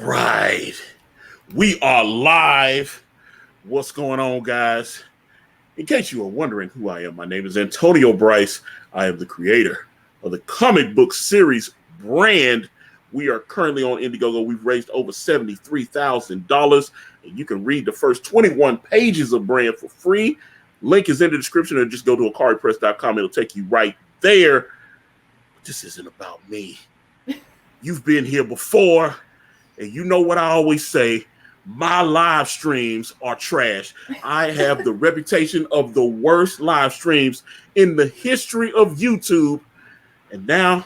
Right. We are live. What's going on, guys? In case you are wondering who I am, my name is Antonio Bryce. I am the creator of the comic book series brand. We are currently on Indiegogo. We've raised over $73,000, and you can read the first 21 pages of brand for free. Link is in the description, or just go to akaripress.com. It'll take you right there. But this isn't about me. You've been here before. And you know what I always say, my live streams are trash. I have the reputation of the worst live streams in the history of YouTube. And now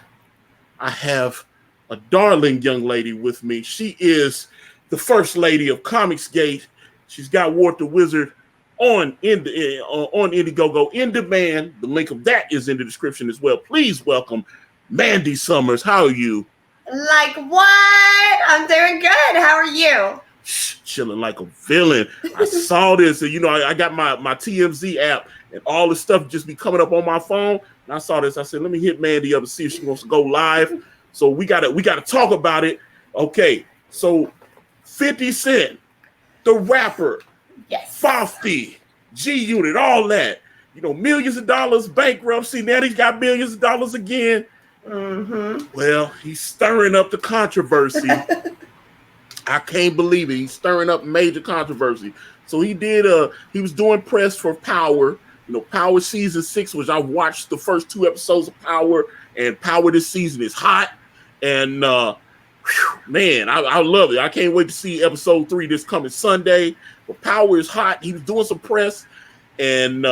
I have a darling young lady with me. She is the first lady of Comicsgate. She's got Wart the Wizard on Indiegogo in demand. The link of that is in the description as well. Please welcome Mandy Summers. How are you? Like what? I'm doing good. How are you? Chilling like a villain. I saw this, and I got my TMZ app, and all this stuff just be coming up on my phone. And I saw this. I said, let me hit Mandy up and see if she wants to go live. So we gotta talk about it. Okay, so 50 Cent, the rapper, yes, Fofty, G-Unit, all that. Millions of dollars, bankruptcy. Now he's got millions of dollars again. Mm-hmm. Well, he's stirring up the controversy. I can't believe it. He's stirring up major controversy. So he was doing press for Power, Power season 6, which I've watched the first 2 episodes of Power, and Power this season is hot. And man, I love it. I can't wait to see episode 3 this coming Sunday. But Power is hot. He was doing some press, and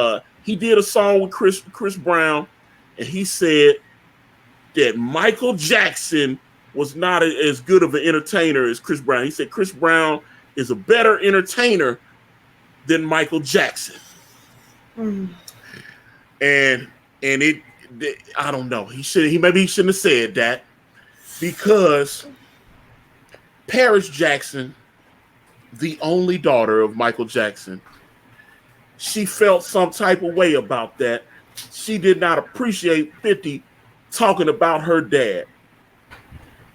he did a song with Chris Brown, and he said that Michael Jackson was not as good of an entertainer as Chris Brown. He said Chris Brown is a better entertainer than Michael Jackson. Mm. And I don't know. Maybe he shouldn't have said that, because Paris Jackson, the only daughter of Michael Jackson, she felt some type of way about that. She did not appreciate 50 talking about her dad.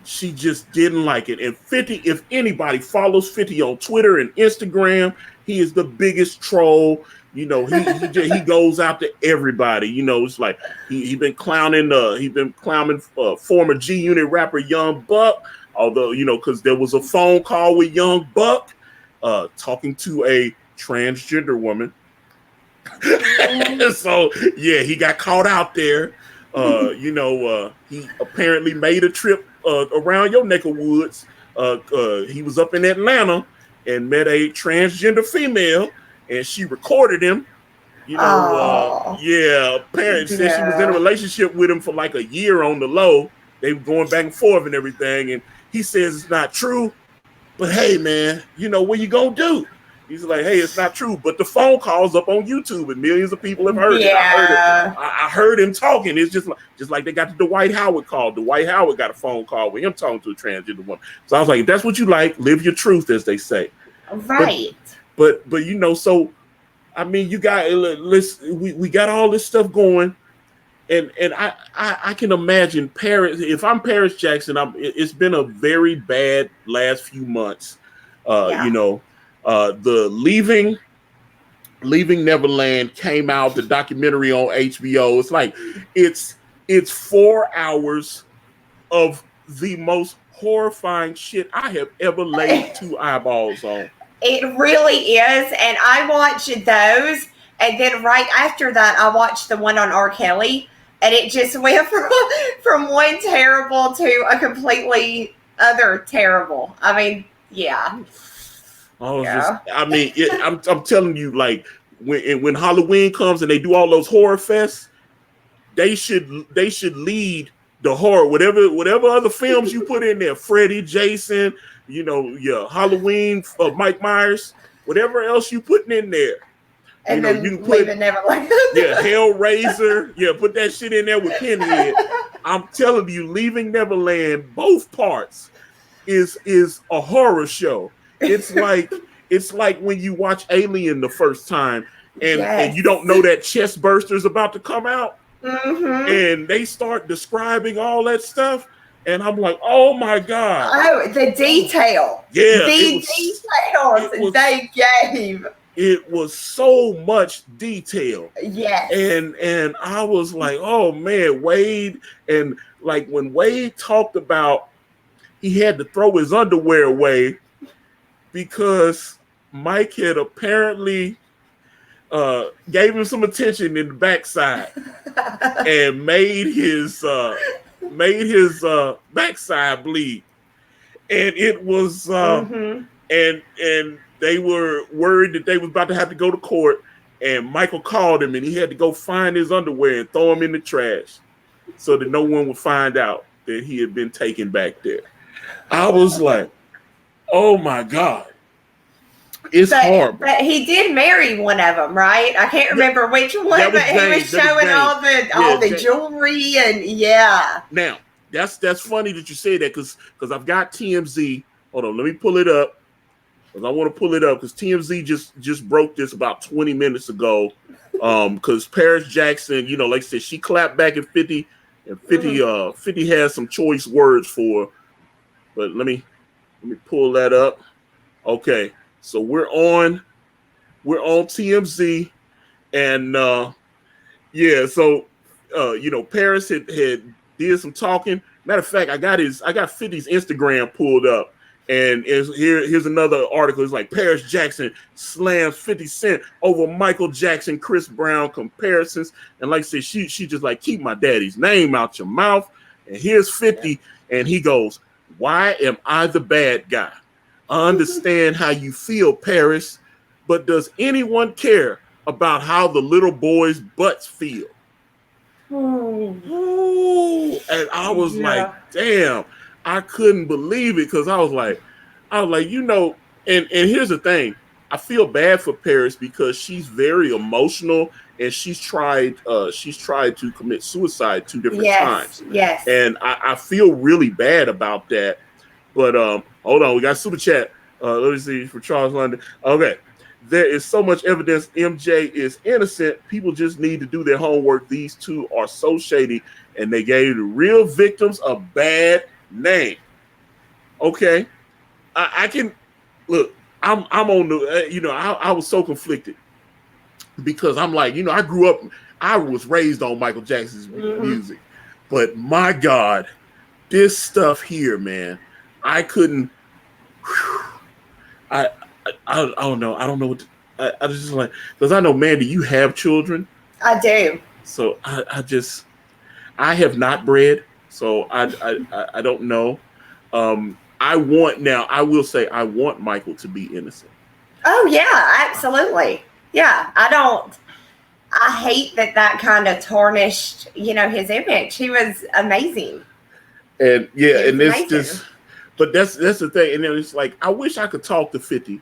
She just didn't like it. And 50, if anybody follows 50 on Twitter and Instagram, he is the biggest troll. He goes out to everybody. It's like he been clowning former G-Unit rapper Young Buck. Although, because there was a phone call with Young Buck talking to a transgender woman. So yeah, he got caught out there. He apparently made a trip around your neck of woods. He was up in Atlanta and met a transgender female, and she recorded him. Apparently said she was in a relationship with him for like a year on the low. They were going back and forth and everything, and he says it's not true. But hey, man, what you gonna do? He's like, hey, it's not true. But the phone call's up on YouTube, and millions of people have heard it. I heard him talking. It's just like they got the Dwight Howard call. Dwight Howard got a phone call with him talking to a transgender woman. So I was like, if that's what you like, live your truth, as they say. Right. But so I mean, we got all this stuff going, and I can imagine Paris. If I'm Paris Jackson, it's been a very bad last few months. The Leaving Neverland came out, the documentary on HBO. It's like it's 4 hours of the most horrifying shit I have ever laid 2 eyeballs on. It really is. And I watched those, and then right after that I watched the one on R. Kelly, and it just went from one terrible to a completely other terrible. I mean, yeah. I'm telling you, like when Halloween comes and they do all those horror fests, they should lead the horror. Whatever other films you put in there, Freddy, Jason, your Halloween, Mike Myers, whatever else you putting in there. And then you can put Neverland. Hellraiser. Yeah, put that shit in there with Pinhead. I'm telling you, Leaving Neverland, both parts is a horror show. It's like when you watch Alien the first time and you don't know that chest burster is about to come out, and they start describing all that stuff, And I'm like, oh my God. Oh, the detail. Yeah. The details they gave. It was so much detail. Yes. And I was like, oh man, Wade. And like when Wade talked about he had to throw his underwear away because Mike had apparently gave him some attention in the backside and made his backside bleed. And it was and they were worried that they was about to have to go to court, and Michael called him and he had to go find his underwear and throw them in the trash so that no one would find out that he had been taken back there. I was like, oh my God. It's horrible. But he did marry one of them, right? I can't remember which one, but he was showing all the jewelry and Now, that's funny that you say that because I've got TMZ. Hold on, let me pull it up. Because I want to pull it up because TMZ just broke this about 20 minutes ago. Because Paris Jackson, like I said, she clapped back at 50, and 50 has some choice words for her. But let me pull that up. Okay. So we're on TMZ, and so Paris had did some talking. Matter of fact, I got 50's Instagram pulled up, and here's another article. It's like Paris Jackson slams 50 Cent over Michael Jackson, Chris Brown comparisons, and like I said, she just like, keep my daddy's name out your mouth. And here's 50, and he goes, "Why am I the bad guy? I understand how you feel, Paris, but does anyone care about how the little boys' butts feel?" Ooh. And I was like, damn, I couldn't believe it because I was like, and here's the thing. I feel bad for Paris because she's very emotional and she's tried to commit suicide 2 different times. Yes. And I feel really bad about that. But hold on, we got super chat. Let me see for Charles London. Okay, there is so much evidence MJ is innocent. People just need to do their homework. These two are so shady, and they gave the real victims a bad name. Okay, I can look. I'm on the. I was so conflicted because I'm like, I grew up. I was raised on Michael Jackson's music, but my God, this stuff here, man. I couldn't. I don't know. I don't know what. I was just like, because I know, Mandy, you have children. I do. So I have not bred, so I don't know. I will say I want Michael to be innocent. Oh yeah, absolutely. Yeah, I hate that kind of tarnished, his image. He was amazing. And and it's just. But that's the thing, and then it's like I wish I could talk to 50,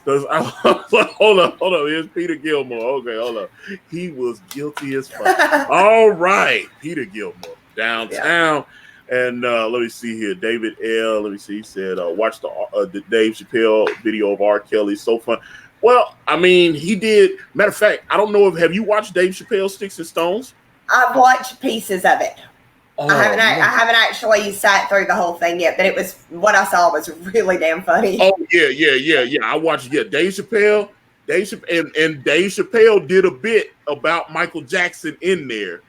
because I was like, hold on, here's Peter Gilmore. Okay, hold on, he was guilty as fuck. All right, Peter Gilmore downtown, and let me see here, David L. Let me see, he said, watch the Dave Chappelle video of R. Kelly, so fun. Well, I mean, he did. Matter of fact, I don't know if have you watched Dave Chappelle Sticks and Stones? I've watched pieces of it. I haven't actually sat through the whole thing yet, but what I saw was really damn funny. Oh yeah. I watched Dave Chappelle. And Dave Chappelle did a bit about Michael Jackson in there,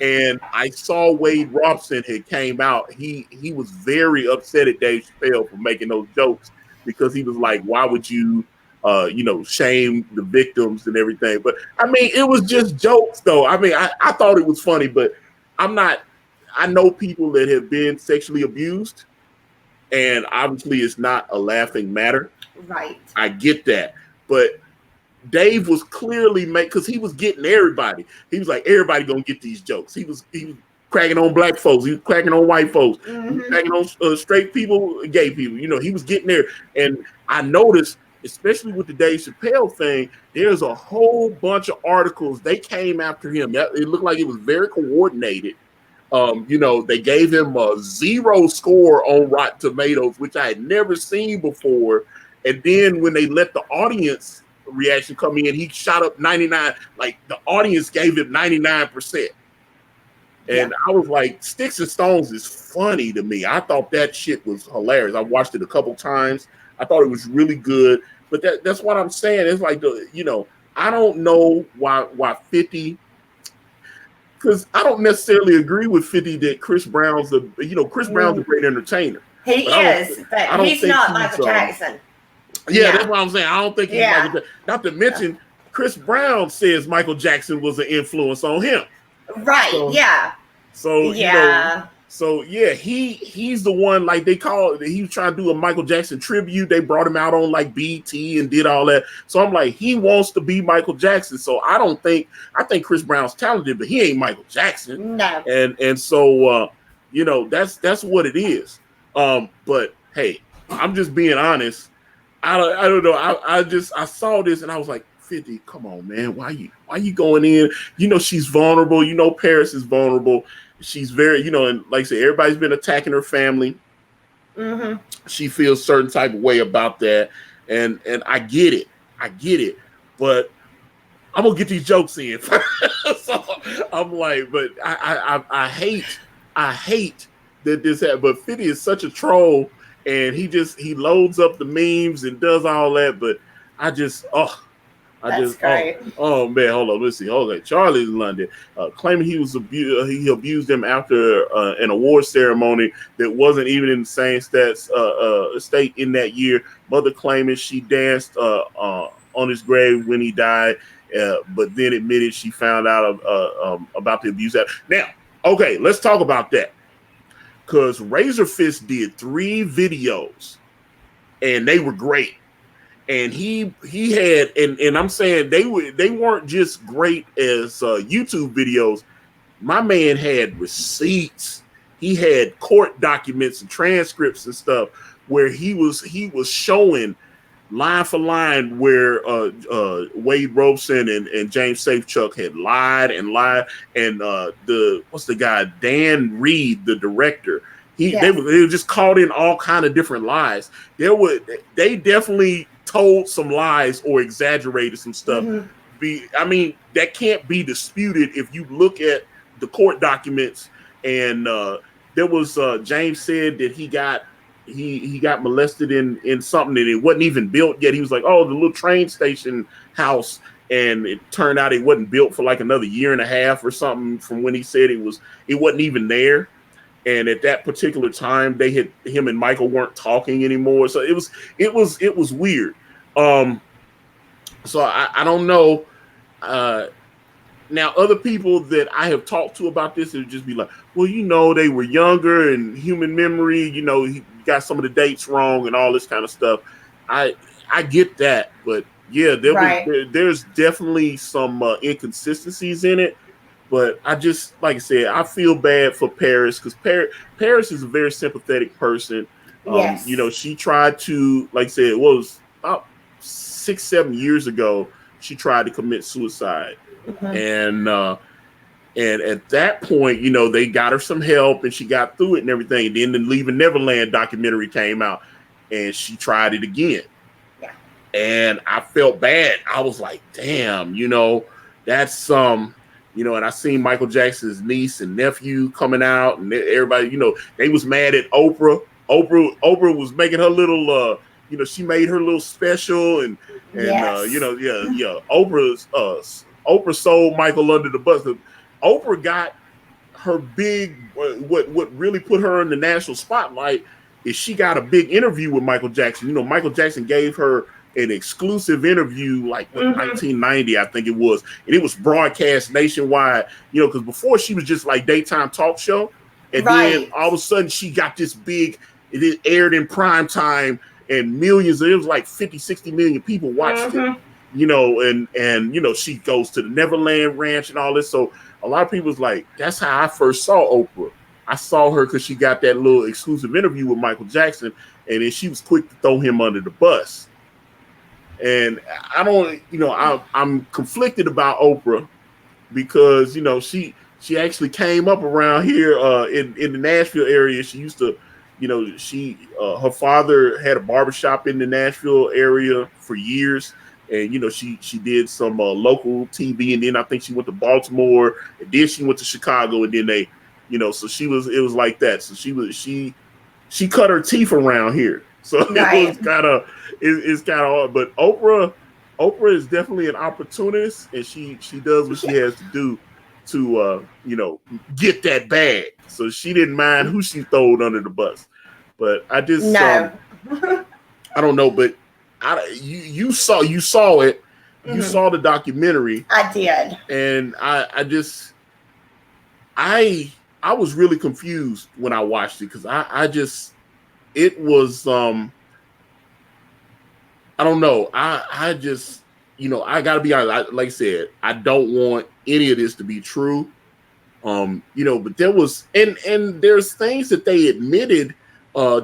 and I saw Wade Robson had came out. He was very upset at Dave Chappelle for making those jokes because he was like, "Why would you, shame the victims and everything?" But I mean, it was just jokes, though. I mean, I thought it was funny, but I'm not. I know people that have been sexually abused, and obviously it's not a laughing matter. Right. I get that. But Dave was clearly because he was getting everybody. He was like, everybody gonna get these jokes. He was cracking on black folks. He was cracking on white folks. He was cracking on straight people, gay people. He was getting there. And I noticed, especially with the Dave Chappelle thing, there's a whole bunch of articles. They came after him. It looked like it was very coordinated. They gave him a 0 score on Rotten Tomatoes, which I had never seen before. And then when they let the audience reaction come in, he shot up 99. Like the audience gave him 99%. Yeah. And I was like, Sticks and Stones is funny to me. I thought that shit was hilarious. I watched it a couple times. I thought it was really good. But that's what I'm saying. It's like, I don't know why 50, because I don't necessarily agree with 50 that Chris Brown's Chris Brown's a great entertainer. He But is, but I don't he's think not he's Michael Jackson. yeah, that's what I'm saying. I don't think he's Yeah. Michael Jackson. Not to mention, Chris Brown says Michael Jackson was an influence on him. Right. So Yeah. he's the one, like they call it. He was trying to do a Michael Jackson tribute. They brought him out on like BT and did all that. So I'm like, he wants to be Michael Jackson. So I think Chris Brown's talented, but he ain't Michael Jackson. No. And so that's what it is. But hey, I'm just being honest. I don't know. I saw this and I was like, 50, come on, man. Why you going in? She's vulnerable. Paris is vulnerable. She's very, and like I said, everybody's been attacking her family. Mm-hmm. She feels certain type of way about that. And I get it. But I'm gonna get these jokes in. So I'm like, but I hate that this happened. But 50 is such a troll, and he loads up the memes and does all that. But great. Oh man, hold on, let's see. Okay, Charlie's in London, claiming he abused him after an award ceremony that wasn't even in the same state in that year. Mother claiming she danced on his grave when he died, but then admitted she found out about the abuse. Now, okay, let's talk about that, because Razor Fist did 3 videos, and they were great. And he had, and I'm saying they weren't just great as YouTube videos. My man had receipts. He had court documents and transcripts and stuff where he was showing line for line where Wade Robeson and James Safechuck had lied, and what's the guy, Dan Reed, the director. They were just caught in all kind of different lies. They definitely told some lies or exaggerated some stuff. Mm-hmm. That can't be disputed if you look at the court documents. And there was James said that he got molested in something and it wasn't even built yet. He was like, oh, the little train station house, and it turned out it wasn't built for like another year and a half or something from when he said it wasn't even there. And at that particular time, him and Michael weren't talking anymore. So it was weird. So I don't know. Now, other people that I have talked to about this would just be like, well, they were younger and human memory, he got some of the dates wrong and all this kind of stuff. I get that, but yeah, there's definitely some inconsistencies in it. But I just, like I said, I feel bad for Paris, because Paris is a very sympathetic person. Yes. She tried to, like I said, it was about 6-7 years ago, she tried to commit suicide. Mm-hmm. And at that point, they got her some help and she got through it and everything. And then the Leaving Neverland documentary came out and she tried it again. Yeah. And I felt bad. I was like, damn, that's and I seen Michael Jackson's niece and nephew coming out, and everybody, they was mad at Oprah. Oprah was making her little, she made her little special, and yes. Oprah sold Michael under the bus. Oprah got her big, what really put her in the national spotlight is she got a big interview with Michael Jackson. Michael Jackson gave her an exclusive interview, like 1990, I think it was, and it was broadcast nationwide. Because before she was just like daytime talk show, and then all of a sudden she got this big. It aired in prime time, and millions. It was like 50-60 million people watched it. And she goes to the Neverland Ranch and all this. So a lot of people was like, that's how I first saw Oprah. I saw her because she got that little exclusive interview with Michael Jackson, and then she was quick to throw him under the bus. And I don't, I'm conflicted about Oprah because, she actually came up around here in the Nashville area. She used to, her father had a barbershop in the Nashville area for years. And, she did some local TV, and then I think she went to Baltimore, and then she went to Chicago, and then they you know, so it was like that. So she cut her teeth around here. So Right. it was kind of, it's kind of hard. But Oprah is definitely an opportunist, and she does what she has to do to, you know, get that bag. So she didn't mind who she throwed under the bus. But I just, No. I don't know, but you saw it. You saw the documentary. I did. And I was really confused when I watched it, because it was I don't know. I just, you know, I gotta be honest. Like I said, I don't want any of this to be true. You know, but there was and there's things that they admitted.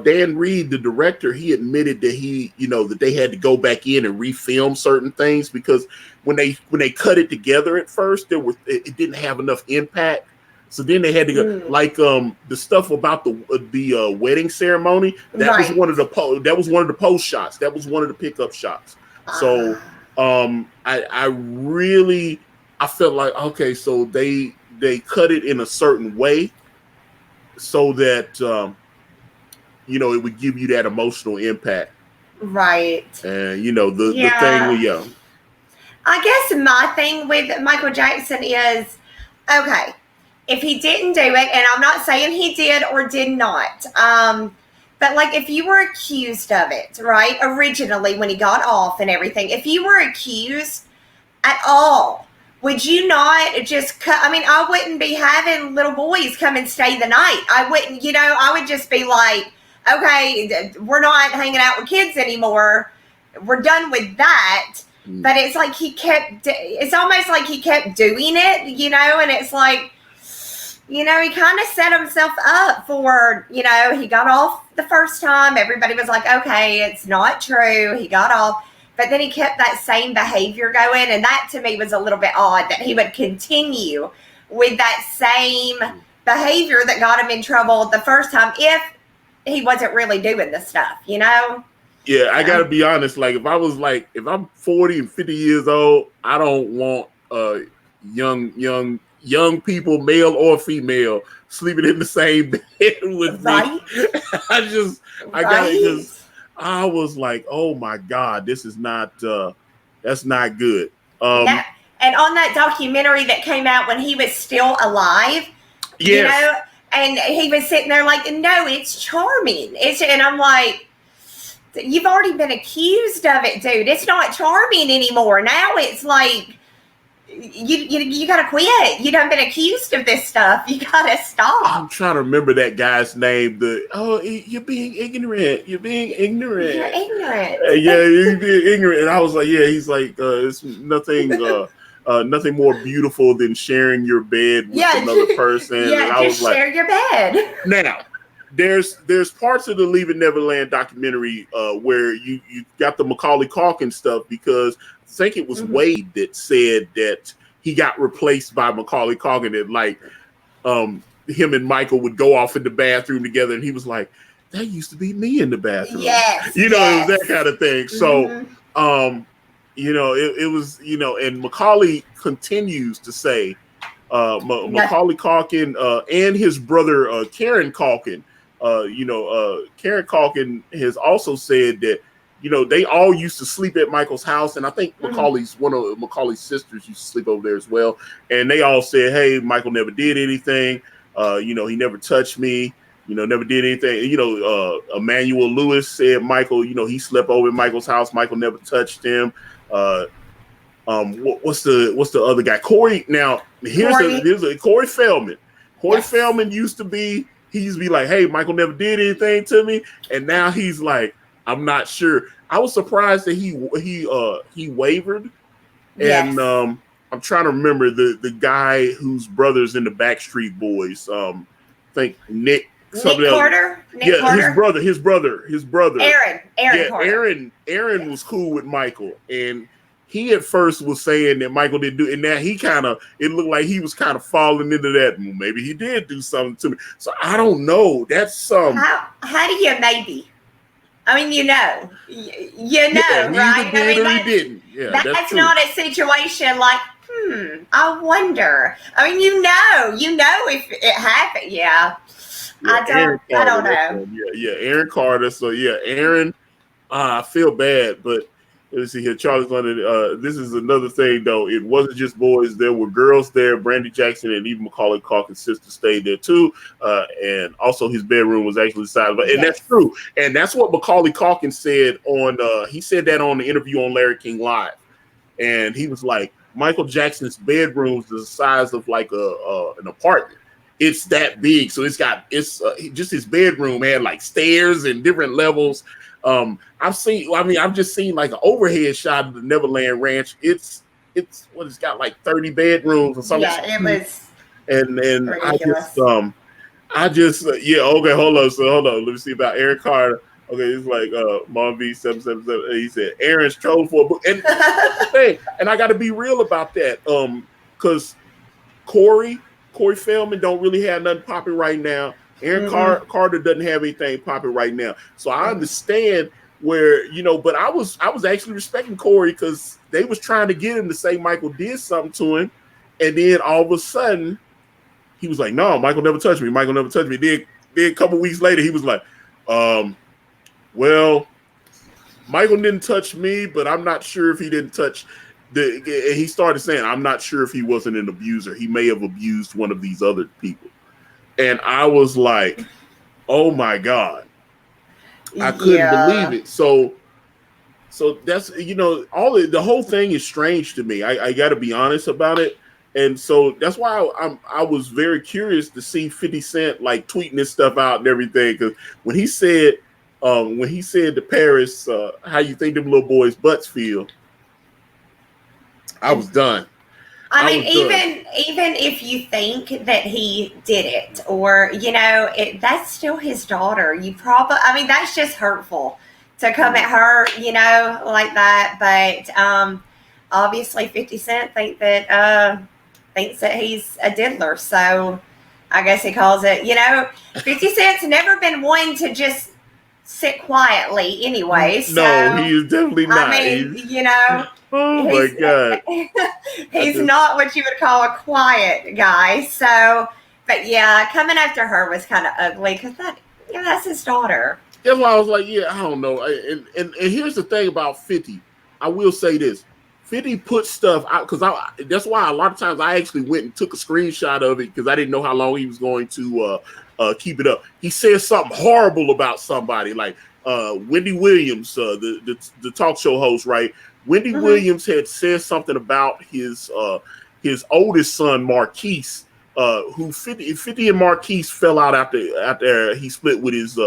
Dan Reed, the director, he admitted that that they had to go back in and refilm certain things, because when they cut it together at first, it didn't have enough impact. So then they had to go like the stuff about the wedding ceremony. That was one of the post shots. That was one of the pickup shots. So I felt like, okay, so they cut it in a certain way so that you know, it would give you that emotional impact. Right. And, you know, the thing, I guess my thing with Michael Jackson is, okay, if he didn't do it, and I'm not saying he did or did not, but like if you were accused of it, right, originally when he got off and everything, if you were accused at all, would you not just cut? I mean, I wouldn't be having little boys come and stay the night. I wouldn't, you know, I would just be like, okay, we're not hanging out with kids anymore. We're done with that. But it's like it's almost like he kept doing it, you know, and it's like, you know, he kind of set himself up for, you know, he got off the first time. Everybody was like, okay, it's not true. He got off. But then he kept that same behavior going. And that to me was a little bit odd, that he would continue with that same behavior that got him in trouble the first time, if he wasn't really doing the stuff, you know? Yeah, I gotta be honest. Like, if I'm 40 and 50 years old, I don't want young people, male or female, sleeping in the same bed with me. I was like, oh my God, this is not that's not good. And on that documentary that came out when he was still alive, you know, and he was sitting there like, no, it's charming. And I'm like, you've already been accused of it, dude. It's not charming anymore. Now it's like, you gotta quit. You done been accused of this stuff. You gotta stop. I'm trying to remember that guy's name. You're being ignorant. You're being ignorant. You're ignorant. You're being ignorant. And I was like, yeah, he's like, it's nothing nothing more beautiful than sharing your bed with another person. Yeah, and I was share your bed. Now, there's parts of the Leaving Neverland documentary where you got the Macaulay Culkin stuff, because I think it was Wade that said that he got replaced by Macaulay Culkin, and like him and Michael would go off in the bathroom together, and he was like, that used to be me in the bathroom. Yes. You know, it was that kind of thing. So you know, it was, you know, and Macaulay continues to say, Macaulay Culkin and his brother Karen Culkin, Karen Culkin has also said that, you know, they all used to sleep at Michael's house, and I think one of Macaulay's sisters used to sleep over there as well. And they all said, hey, Michael never did anything. You know, he never touched me. You know, never did anything. You know, Emmanuel Lewis said Michael, you know, he slept over at Michael's house. Michael never touched him. What's the other guy? Corey. Now here's Corey Feldman. Corey Feldman used to be like, hey, Michael never did anything to me, and now he's like, I'm not sure. I was surprised that he wavered, and I'm trying to remember the guy whose brother's in the Backstreet Boys. I think Nick. Nick Carter. Carter? His brother. Aaron. Aaron was cool with Michael, and he at first was saying that Michael didn't do it, and now it looked like he was kind of falling into that. Well, maybe he did do something to me. So I don't know. That's how do you maybe? I mean, you know, right? Did or he didn't. Yeah, that's not a situation like, I wonder. I mean, you know if it happened. Yeah. Yeah, I don't know. Aaron Carter. So yeah, Aaron. I feel bad, but let's see here. Charles London. This is another thing, though. It wasn't just boys. There were girls there. Brandy Jackson and even Macaulay Culkin's sister stayed there too. And also his bedroom was actually side. And that's true. And that's what Macaulay Culkin said on. He said that on the interview on Larry King Live, and he was like, Michael Jackson's bedroom is the size of like an apartment. It's that big, so it's just his bedroom had like stairs and different levels. I've just seen like an overhead shot of the Neverland Ranch. It's got like 30 bedrooms or something. Yeah, it was. And ridiculous. Okay, hold on. Let me see about Aaron Carter. Okay, it's like Mom V 777. He said Aaron's trolling for a book, and hey, and I got to be real about that, because Corey Feldman don't really have nothing popping right now. Aaron Carter doesn't have anything popping right now, so I understand where but I was actually respecting Corey because they was trying to get him to say Michael did something to him, and then all of a sudden he was like, "No, Michael never touched me. Michael never touched me." Then a couple weeks later, he was like, well, Michael didn't touch me, but I'm not sure if he didn't touch he started saying, I'm not sure if he wasn't an abuser. He may have abused one of these other people. And I was like, oh my God. I couldn't believe it. So that's, the whole thing is strange to me. I got to be honest about it. And so that's why I was very curious to see 50 Cent like tweeting this stuff out and everything. Because when he said to Paris, how you think them little boys' butts feel, I was done. I mean, even if you think that he did it, or that's still his daughter. That's just hurtful to come at her, like that. But obviously, 50 Cent thinks that he's a diddler, so I guess he calls it. 50 Cent's never been one to just sit quietly, anyway. So, no, he is definitely not. I mean, oh my God. He's not what you would call a quiet guy. So, but yeah, coming after her was kind of ugly because that's his daughter. That's why I was like, I don't know. And here's the thing about 50. I will say this. 50 put stuff out because that's why a lot of times I actually went and took a screenshot of it because I didn't know how long he was going to keep it up. He said something horrible about somebody, like Wendy Williams, the talk show host, right? Wendy Williams had said something about his oldest son, Marquise, who 50 and Marquise fell out after he split with his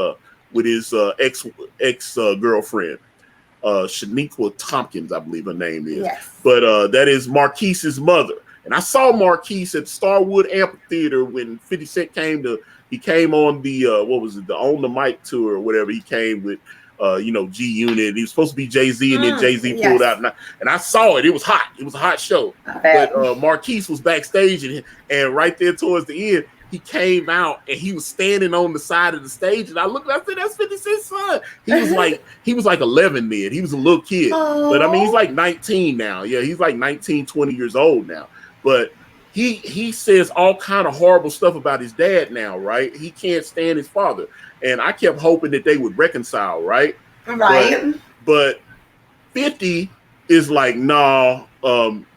ex girlfriend, Shaniqua Tompkins, I believe her name is. Yes. But that is Marquise's mother. And I saw Marquise at Starwood Amphitheater when 50 Cent came on the the On the Mic tour or whatever. He came with G Unit. He was supposed to be Jay-Z, and then Jay-Z pulled out, and I saw it. It was hot. It was a hot show. But Marquise was backstage, and right there towards the end, he came out and he was standing on the side of the stage, and I looked. I said, "That's 50 Cent's son." He was like 11 then. He was a little kid, but I mean, he's like 19 now. Yeah, he's like 19, 20 years old now. But he says all kind of horrible stuff about his dad now, right? He can't stand his father. And I kept hoping that they would reconcile, right? Right. But 50 is like, nah,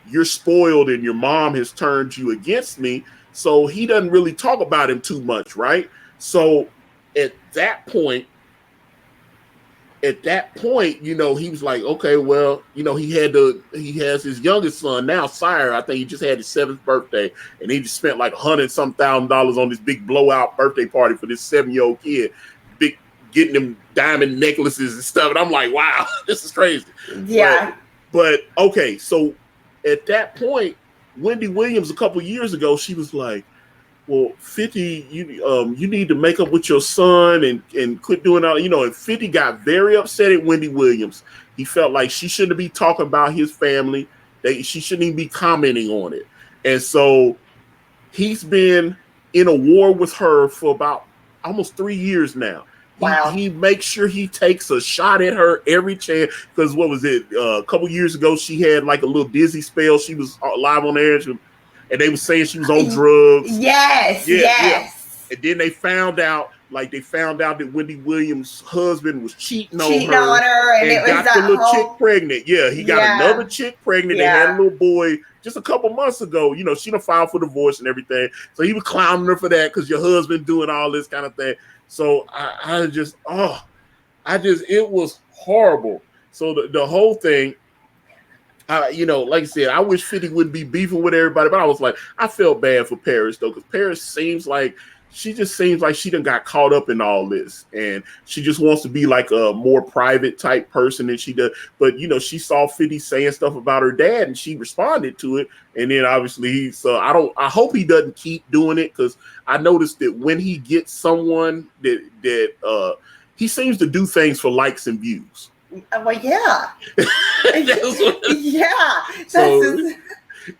you're spoiled and your mom has turned you against me. So he doesn't really talk about him too much, right? So at that point, he was like, okay, well, he has his youngest son now, Sire. I think he just had his 7th birthday, and he just spent like $100,000 on this big blowout birthday party for this 7-year-old kid, getting him diamond necklaces and stuff. And I'm like, wow, this is crazy. Yeah. But okay, so at that point, Wendy Williams a couple years ago, she was like, well, 50, you need to make up with your son and quit doing all, and 50 got very upset at Wendy Williams. He felt like she shouldn't be talking about his family. She shouldn't even be commenting on it. And so he's been in a war with her for about almost 3 years now. Wow. He makes sure he takes a shot at her every chance. Because what was it? A couple years ago, she had like a little dizzy spell. She was live on air, and they were saying she was on drugs. Yes. And then they found out that Wendy Williams' husband was cheating on her, and it was got the little chick pregnant. Yeah, he got another chick pregnant. Yeah. They had a little boy just a couple months ago. You know, she done filed for divorce and everything. So he was clowning her for that because your husband doing all this kind of thing. So it was horrible. So the whole thing, you know, like I said, I wish 50 wouldn't be beefing with everybody, but I was like, I felt bad for Paris though, because Paris seems like she done got caught up in all this, and she just wants to be like a more private type person than she does. But you know, she saw 50 saying stuff about her dad, and she responded to it. And then obviously, I hope he doesn't keep doing it, because I noticed that when he gets someone that he seems to do things for likes and views. Well, yeah.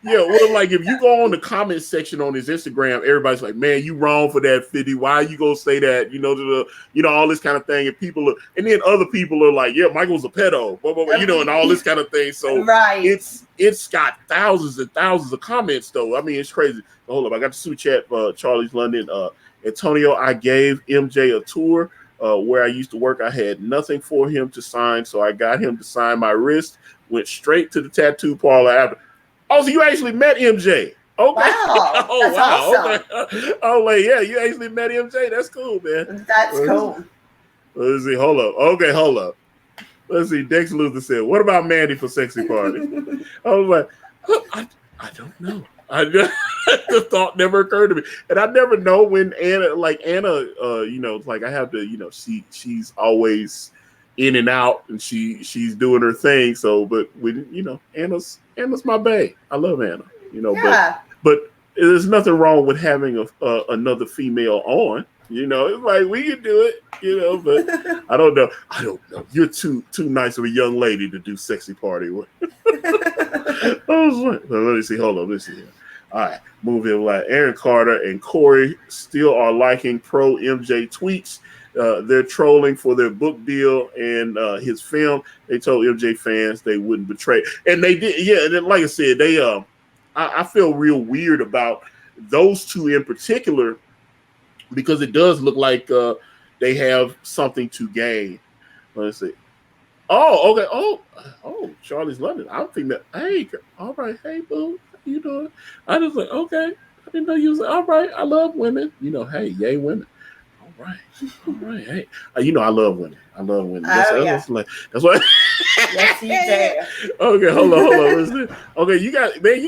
Yeah, well, like if you go on the comment section on his Instagram, everybody's like, "Man, you wrong for that, 50. Why are you gonna say that?" You know, all this kind of thing, and then other people are like, "Yeah, Michael's a pedo," blah, blah, blah, you know, and all this kind of thing. So it's got thousands and thousands of comments, though. I mean, it's crazy. Hold up, I got the super chat for Charlie's London. Antonio, I gave MJ a tour where I used to work. I had nothing for him to sign, so I got him to sign my wrist. Went straight to the tattoo parlor after. Oh, so you actually met MJ? Okay. Wow. Oh, wow. Awesome. Okay. Oh, like, yeah, you actually met MJ. That's cool, man. That's cool. Let's see. Hold up. Okay, hold up. Let's see. Dex Luther said, "What about Mandy for sexy party?" I was like, I don't know. The thought never occurred to me, and I never know when Anna, you know, like I have to, you know, she's always in and out, and she's doing her thing. So, but when, you know, Anna's my bae. I love Anna, you know, but there's nothing wrong with having another female on, you know. It's like we can do it, you know, but I don't know. You're too nice of a young lady to do sexy party with. Let me see. Hold on. Let's see here. All right, moving like Aaron Carter and Corey still are liking pro MJ tweets. They're trolling for their book deal and his film. They told MJ fans they wouldn't betray, and they did. Yeah, and then, like I said, they. I feel real weird about those two in particular, because it does look like they have something to gain. Let's see. Oh, okay. Oh, Charlie's London. I'm thinking that. Hey, all right. Hey, boo, how you doing? I just like, okay. I didn't know you was all right. I love women. You know, hey, yay, women. All right. Hey, you know, I love women. That's what. Yes, you do. Okay, hold on. Listen. Okay, you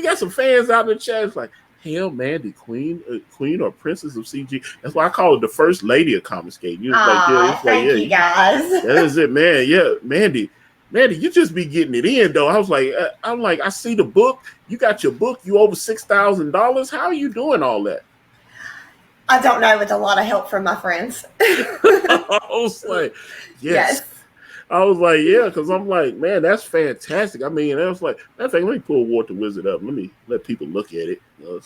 got some fans out in the chat. It's like, hell, Mandy, queen or princess of CG. That's why I call her the first lady of Comic Skate. You thank you guys. That is it, man. Yeah, Mandy, you just be getting it in though. I was like, I see the book. You got your book. You over $6,000. How are you doing all that? I don't know, with a lot of help from my friends. I was like, yes. I was like, yeah, because I'm like, man, that's fantastic. I mean, I was like, matter of fact, let me pull Wart the Wizard up. Let me let people look at it. Let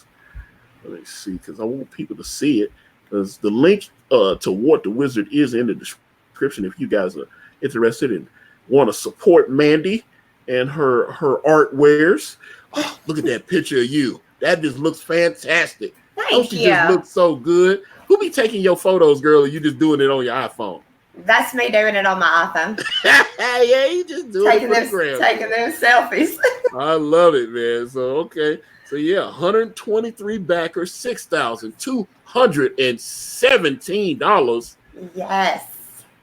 me see, because I want people to see it. Because the link to Wart the Wizard is in the description if you guys are interested and want to support Mandy and her art wares. Oh, look at that picture of you. That just looks fantastic. Thank you. Just looks so good. Who be taking your photos, girl, or you just doing it on your iPhone? That's me doing it on my iPhone. Yeah, you just doing it for the gram. Taking those selfies. I love it, man. So, okay. So, yeah, 123 backers, $6,217. Yes.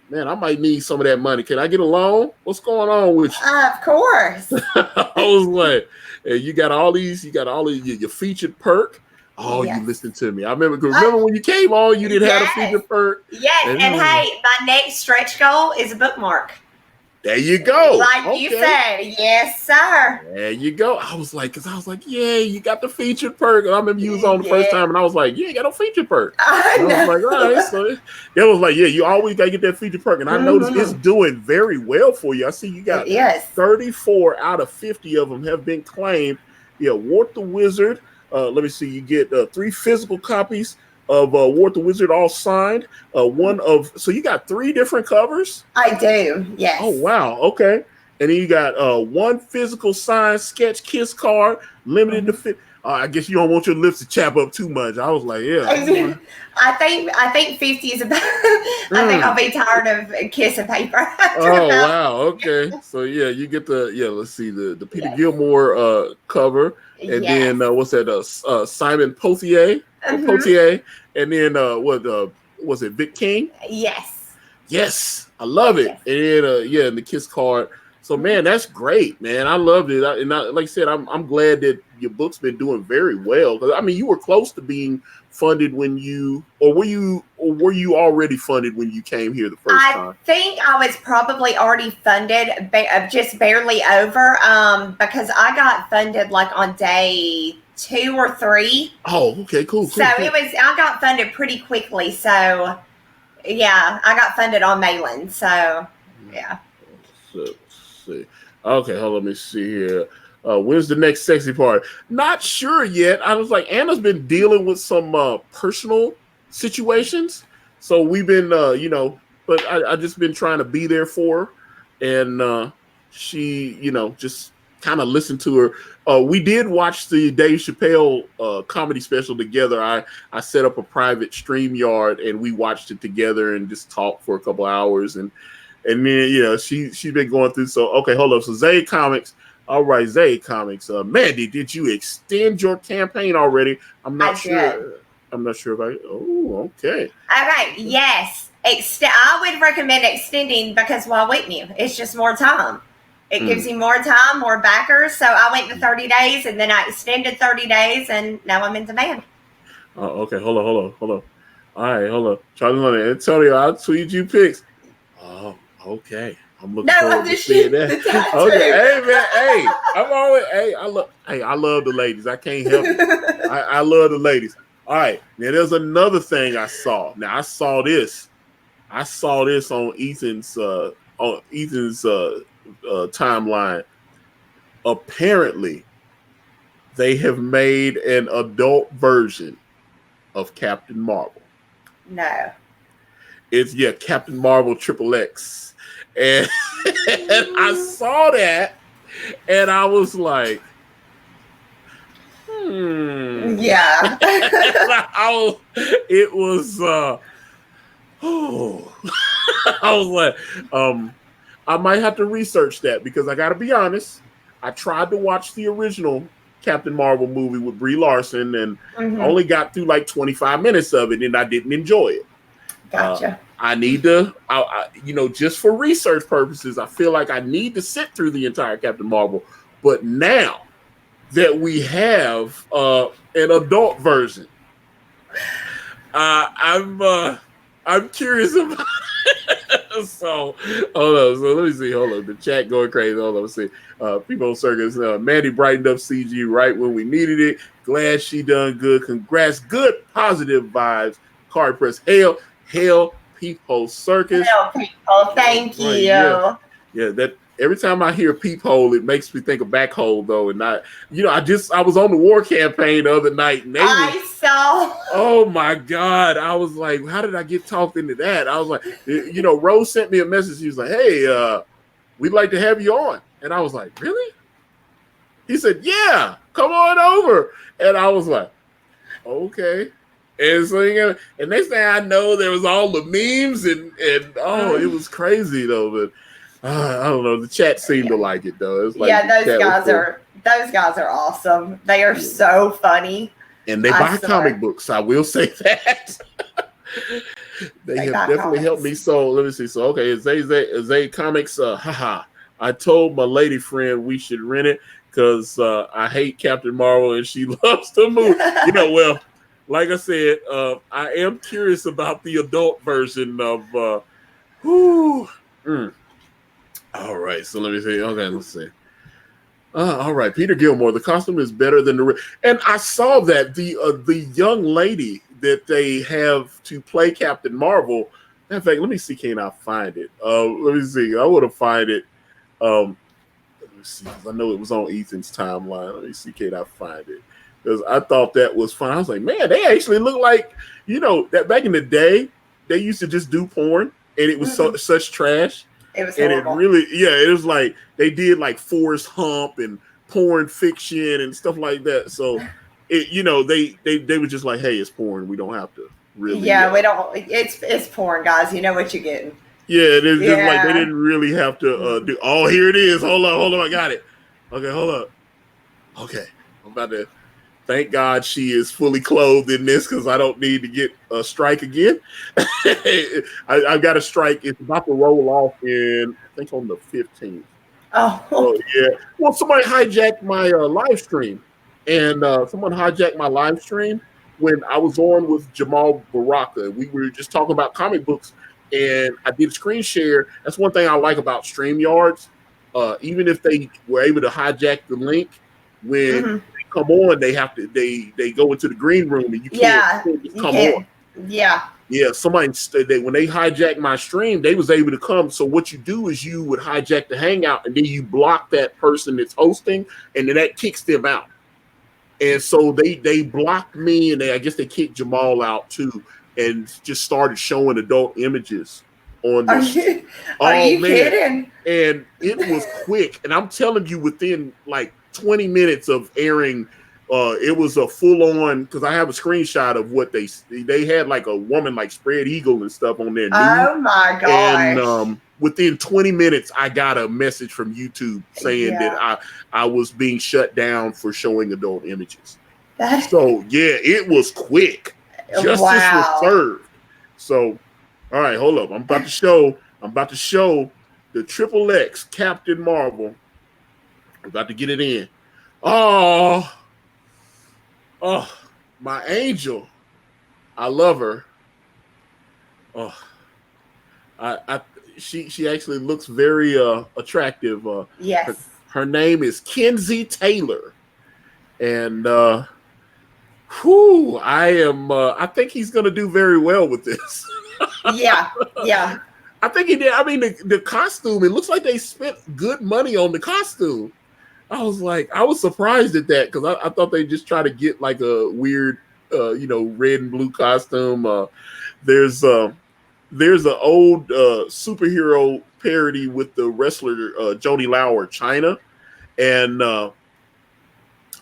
Man, I might need some of that money. Can I get a loan? What's going on with you? Of course. I was like, hey, you got all these, your featured perk. Oh, yes. You listened to me. I remember when you came on, you didn't have a featured perk. Yes, and hey, my next stretch goal is a bookmark. There you go. Like you said, yes, sir. There you go. I was like, yeah, you got the featured perk. And I remember you was on the first time, and I was like, yeah, you got no featured perk. I was like, all right. So it was like, yeah, you always got to get that featured perk. And I noticed it's doing very well for you. I see you got 34 out of 50 of them have been claimed. Yeah, Wart the Wizard. Let me see. You get 3 physical copies of Wart the Wizard all signed. So you got 3 different covers? I do, yes. Oh, wow. Okay. And then you got one physical signed sketch kiss card, limited to fit. I guess you don't want your lips to chap up too much. I was like, yeah. I think 50 is about. I think I'll be tired of kissing paper. Oh wow, okay. So yeah, you get let's see the Peter Gilmore cover, and then what's that? Simon Poitier, and then was it Vic King? Yes, I love it. And then and the kiss card. So man, that's great, man. I loved it. Like I said, I'm glad that your book's been doing very well. Because I mean, you were close to being funded when were you already funded when you came here the first time? I think I was probably already funded, just barely over, because I got funded like on day 2 or 3. Oh, okay, cool. So I got funded pretty quickly. So yeah, I got funded on Malin. So yeah. Let's see. Okay, hold on, let me see here. When's the next sexy part? Not sure yet. I was like, Anna's been dealing with some personal situations, so we've been, but I just been trying to be there for her, and she, just kind of listened to her. We did watch the Dave Chappelle comedy special together. I set up a private StreamYard, and we watched it together and just talked for a couple hours, and then she's been going through. So okay, hold up. So Zay Comics. All right, Zay Comics. Mandy, did you extend your campaign already? I'm not sure. I'm not sure if I. Oh, okay. Okay. Yes. I would recommend extending because why wouldn't you? It's just more time. It gives you more time, more backers. So I went to 30 days, and then I extended 30 days, and now I'm in demand. Oh, okay. Hold on. All right, hold on. Charlie, Antonio, I'll tweet you pics. Oh, okay. I'm looking forward to seeing that. Okay, hey man, I love the ladies. I can't help it. I love the ladies. All right, now there's another thing I saw. Now I saw this on Ethan's timeline. Apparently, they have made an adult version of Captain Marvel. No. It's Captain Marvel XXX. And I saw that, and I was like, Yeah. It was, I was like, I might have to research that because I got to be honest. I tried to watch the original Captain Marvel movie with Brie Larson, and only got through like 25 minutes of it, and I didn't enjoy it. Gotcha. I need to, just for research purposes, I feel like I need to sit through the entire Captain Marvel. But now that we have an adult version, I'm curious about it. So hold on. So let me see. Hold on. The chat going crazy. Hold on. Let's see. People on Circus. Mandy brightened up CG right when we needed it. Glad she done good. Congrats. Good positive vibes. Card press. Hail, Peephole Circus. Hail, Peephole. Thank you. Yeah, that every time I hear Peephole, it makes me think of Backhole though, and not. I was on the war campaign the other night, and I saw. Oh my God! I was like, how did I get talked into that? I was like, Rose sent me a message. She was like, hey, we'd like to have you on, and I was like, really? He said, yeah, come on over, and I was like, okay. And so, and next thing I know, there was all the memes and it was crazy though. But I don't know. The chat seemed to like it though. It's like those guys are awesome. They are so funny, and they buy comic books. I will say that they have definitely helped me. So let me see. So okay, Zay Comics. I told my lady friend we should rent it because I hate Captain Marvel and she loves the movie. Well. Like I said, I am curious about the adult version of. All right, so let me see. Okay, let's see. All right, Peter Gilmore. The costume is better than and I saw that the young lady that they have to play Captain Marvel. In fact, let me see. Can I find it? Let me see. I want to find it. Let me see. I know it was on Ethan's timeline. Let me see. Can I find it? because I thought that was fun. I was like, man, they actually look like, that back in the day, they used to just do porn, and it was such trash. It was and horrible. it was like they did like Forrest Hump and porn fiction and stuff like that. So they were just like, hey, it's porn. We don't have to really. Yeah, we don't. It's porn, guys. You know what you're getting. Yeah, it's just like they didn't really have to do. Oh, here it is. Hold on, I got it. Okay, hold up. Okay, I'm about to. Thank God she is fully clothed in this because I don't need to get a strike again. I've got a strike. It's about to roll off I think on the 15th. Oh, yeah. Well, somebody hijacked my live stream. And someone hijacked my live stream when I was on with Jamal Baraka. We were just talking about comic books, and I did a screen share. That's one thing I like about StreamYards. Even if they were able to hijack the link, when come on, they have to they go into the green room and you can't come on. Yeah. Somebody when they hijacked my stream, they was able to come. So what you do is you would hijack the hangout and then you block that person that's hosting, and then that kicks them out. And so they blocked me, and I guess they kicked Jamal out too, and just started showing adult images on this. Are you kidding? And it was quick, and I'm telling you, within like 20 minutes of airing, it was a full-on, because I have a screenshot of what they had, like a woman like spread eagle and stuff on their Oh my gosh. And within 20 minutes I got a message from YouTube saying that I was being shut down for showing adult images. So it was quick. Justice was served. So all right, hold up. I'm about to show the Triple X Captain Marvel. I'm about to get it in. Oh, my angel. I love her. Oh, she actually looks very attractive. Yes. Her name is Kenzie Taylor. And I think he's gonna do very well with this. Yeah. I think he did. I mean, the costume, it looks like they spent good money on the costume. I was surprised at that because I thought they just try to get like a weird, red and blue costume. There's an old superhero parody with the wrestler Joni Lauer, China, and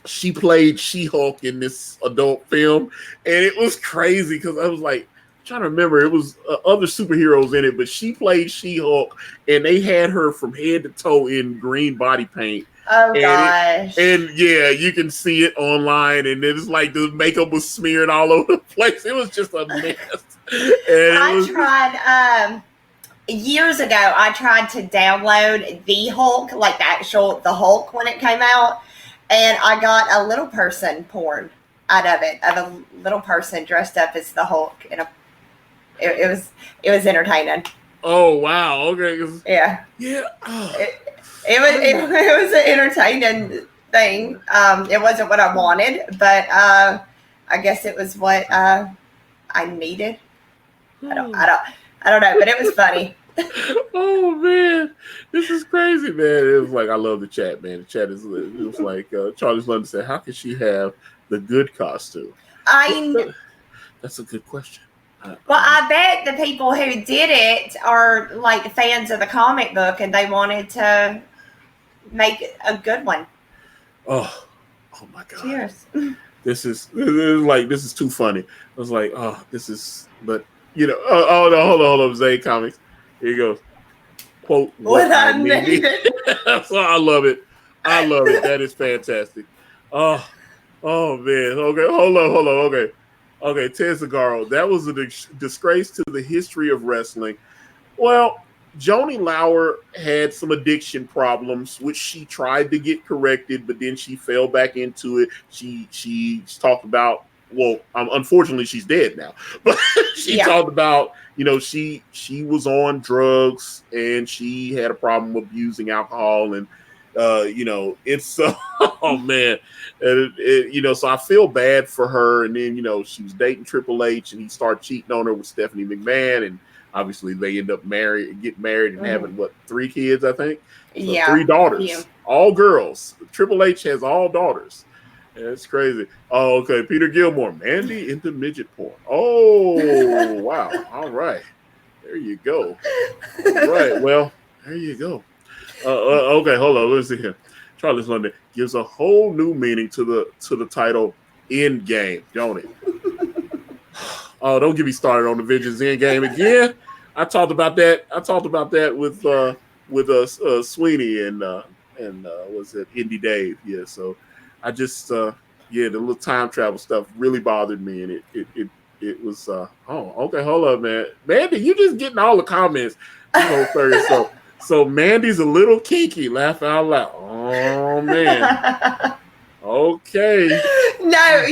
she played She-Hulk in this adult film, and it was crazy because I was like, trying to remember, it was other superheroes in it, but she played She-Hulk, and they had her from head to toe in green body paint. Oh gosh! You can see it online, and it's like the makeup was smeared all over the place. It was just a mess. Tried years ago. I tried to download the Hulk, like the Hulk when it came out, and I got a little person porn out of it, of a little person dressed up as the Hulk in a. It was entertaining. Oh wow! Okay. Yeah. Oh. It was an entertaining thing. It wasn't what I wanted, but I guess it was what I needed. I don't know, but it was funny. Oh man, this is crazy, man. It was like, I love the chat, man. The chat it was like Charlie's London said, how can she have the good costume? That's a good question. I bet the people who did it are like fans of the comic book, and they wanted to make a good one. Oh my God! Cheers. This is too funny. I was like, but oh no, hold on, Zay Comics. Here you go. Quote what I needed. So I love it. That is fantastic. Oh man. Okay, hold on. Okay, Ted Zagaro, that was a disgrace to the history of wrestling. Well, Joni Lauer had some addiction problems, which she tried to get corrected, but then she fell back into it. She talked about, unfortunately, she's dead now. But she talked about, she was on drugs and she had a problem abusing alcohol, and it's oh man, so I feel bad for her. And then she was dating Triple H, and he started cheating on her with Stephanie McMahon, and obviously they end up getting married and having 3 kids, I think. So 3 daughters, all girls. Triple H has all daughters, That's crazy. Oh, okay. Peter Gilmore, Mandy into midget porn. Oh, wow. All right. There you go. All right. Well, there you go. Okay, hold on. Let's see here. Charlie's London gives a whole new meaning to the title End Game, don't it? Oh, don't get me started on the Avengers End Game again. I talked about that. With Sweeney and was it Indy Dave? Yeah. So I just yeah, the little time travel stuff really bothered me, and it was oh, okay, hold up, man. Mandy, you just getting all the comments. So Mandy's a little kinky, laugh out loud. Oh man. Okay. No,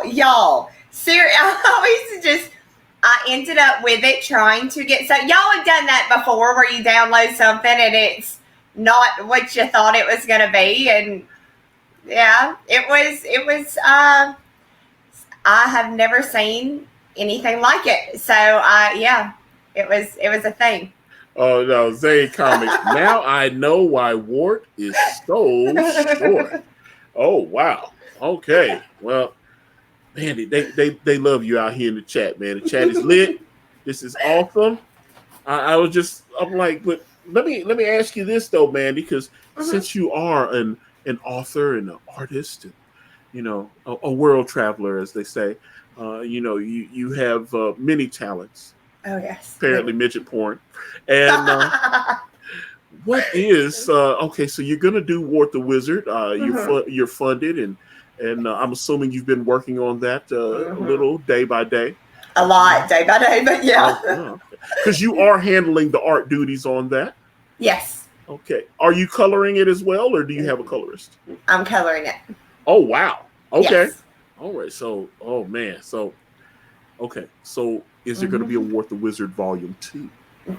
y'all. Seriously, I ended up with it trying to get, so y'all have done that before where you download something and it's not what you thought it was going to be. And yeah, it was, I have never seen anything like it. So yeah, it was a thing. Oh no, Zay Comics. Now I know why Wart is so short. Oh wow. Okay. Well, man, they love you out here in the chat, man. The chat is lit. This is awesome. I'm like, but let me ask you this though, man, because since you are an author and an artist, and you know, a world traveler, as they say, you know, you have many talents. Oh yes. Apparently midget porn. And what is okay, so you're gonna do Wart the Wizard. You're funded and I'm assuming you've been working on that a little day by day. A lot day by day, but yeah. Because you are handling the art duties on that. Yes. Okay. Are you coloring it as well, or do you have a colorist? I'm coloring it. Oh wow. Okay. Yes. All right. So, oh man. So, okay. So, is there going to be a Wart the Wizard Volume 2?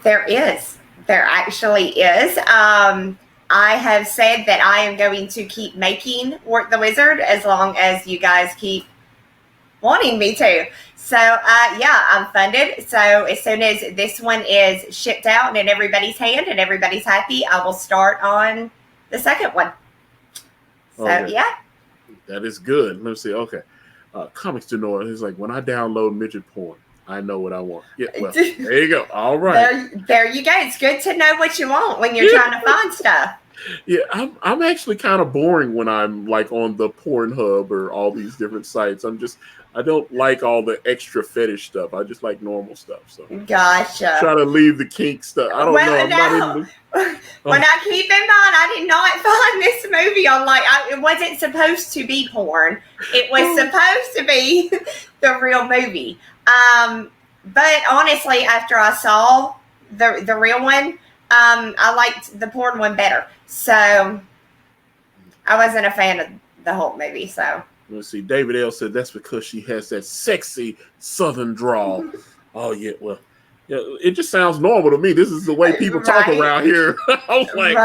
There is. There actually is. I have said that I am going to keep making Wart the Wizard as long as you guys keep wanting me to. So, yeah, I'm funded. So as soon as this one is shipped out and in everybody's hand and everybody's happy, I will start on the second one. So, yeah. That is good. Let me see. Okay. Comics Denora is like, when I download midget porn, I know what I want. Yeah, well, there you go. All right. There you go. It's good to know what you want when you're trying to find stuff. Yeah, I'm actually kind of boring when I'm like on the Pornhub or all these different sites. I don't like all the extra fetish stuff. I just like normal stuff. So gotcha. Try to leave the kink stuff. I don't know. When I keep in mind, I did not find this movie on it wasn't supposed to be porn. It was supposed to be the real movie. But honestly, after I saw the real one, I liked the porn one better. So I wasn't a fan of the whole movie. So let's see. David L said that's because she has that sexy Southern drawl. Oh yeah, well, yeah, it just sounds normal to me. This is the way people talk around here. I was like,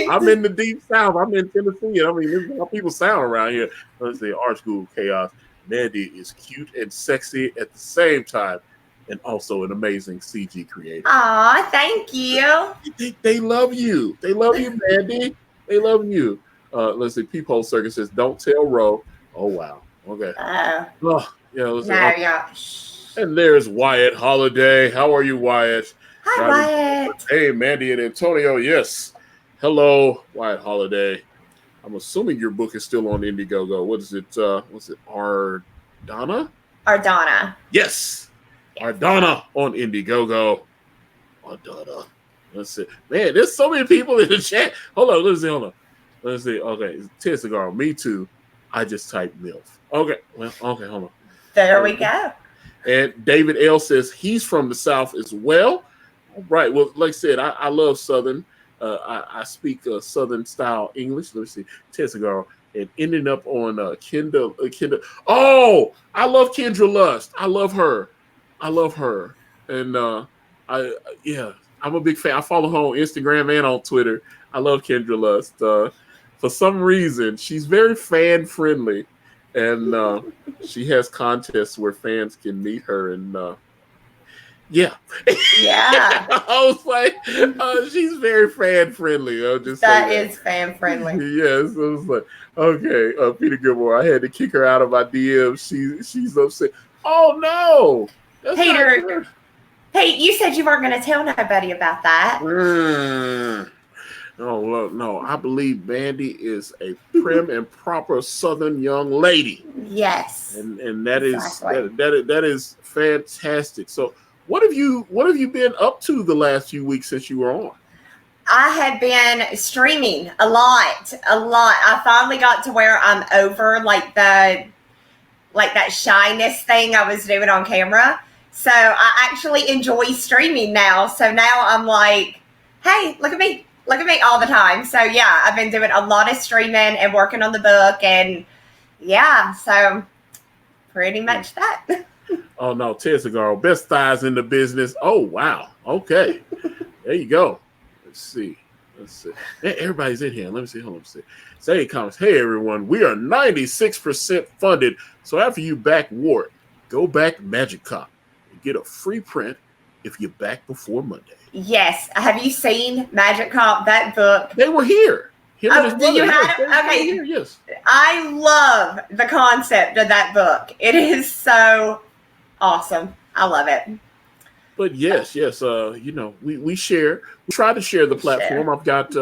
I'm in the deep South. I'm in Tennessee. I mean, this is how people sound around here. Let's see. Art School Chaos. Mandy is cute and sexy at the same time, and also an amazing CG creator. Aw, thank you. They love you. They love you, Mandy. They love you. Let's see. Peephole Circus says, "Don't tell Ro." Oh wow. Okay. Oh yeah. Let's see. Yeah. And there's Wyatt Holiday. How are you, Wyatt? Hi, Wyatt. Hey, Mandy and Antonio. Yes. Hello, Wyatt Holiday. I'm assuming your book is still on Indiegogo. What is it? What's it? Ardana? Ardana. Yes. Ardana on Indiegogo. Ardana. Let's see. Man, there's so many people in the chat. Hold on. Let's see. Okay. Ted Cigar. Me too. I just typed MILF. Okay. Well, okay. Hold on. There we go. And David L says he's from the South as well. All right. Well, like I said, I love Southern. I speak Southern style English. Let me see. Tessigar and ending up on Kendra. Oh, I love Kendra Lust. I love her. And I'm a big fan. I follow her on Instagram and on Twitter. I love Kendra Lust. For some reason, she's very fan friendly. And she has contests where fans can meet her, and Yeah. Yeah. I was like, she's very fan friendly. I'll just say That that. is fan friendly. Yes, I was like, okay, Peter Gilmore. I had to kick her out of my DM. She's upset. Oh no, that's not Peter, good. hey, you said you weren't going to tell nobody about that. No, look, no. I believe Bandy is a prim and proper Southern young lady, Yes. and that is Exactly. that is fantastic. So, what have you been up to the last few weeks since you were on? I have been streaming a lot. I finally got to where I'm over like that shyness thing I was doing on camera. So I actually enjoy streaming now. So now I'm like, hey, look at me all the time. So yeah, I've been doing a lot of streaming and working on the book, and yeah, so pretty much that. Oh no, Ted Segarra, best thighs in the business. Oh wow, okay, there you go. Let's see. Everybody's in here. Let me see. Hold on. Let's see. Say comments. Hey everyone, we are 96% funded. So after you back Wart, go back Magic Cop and get a free print if you back before Monday. Yes. Have you seen Magic Cop, that book? They were here. Do you have it? Okay. Here, yes. I love the concept of that book. It is so awesome. I love it. But yes, we share. We try to share the platform. I've got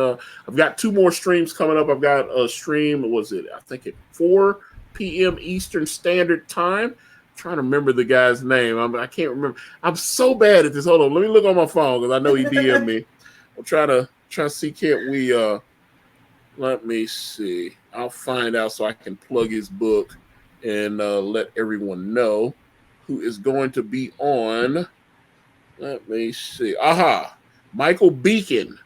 2 more streams coming up. I've got a stream. Was it? I think at 4 p.m. Eastern Standard Time. I'm trying to remember the guy's name. I can't remember. I'm so bad at this. Hold on. Let me look on my phone because I know he DM'd me. I'm trying to see. Can't we? Let me see. I'll find out so I can plug his book and let everyone know who is going to be on. Let me see. Aha. Michael Beacon.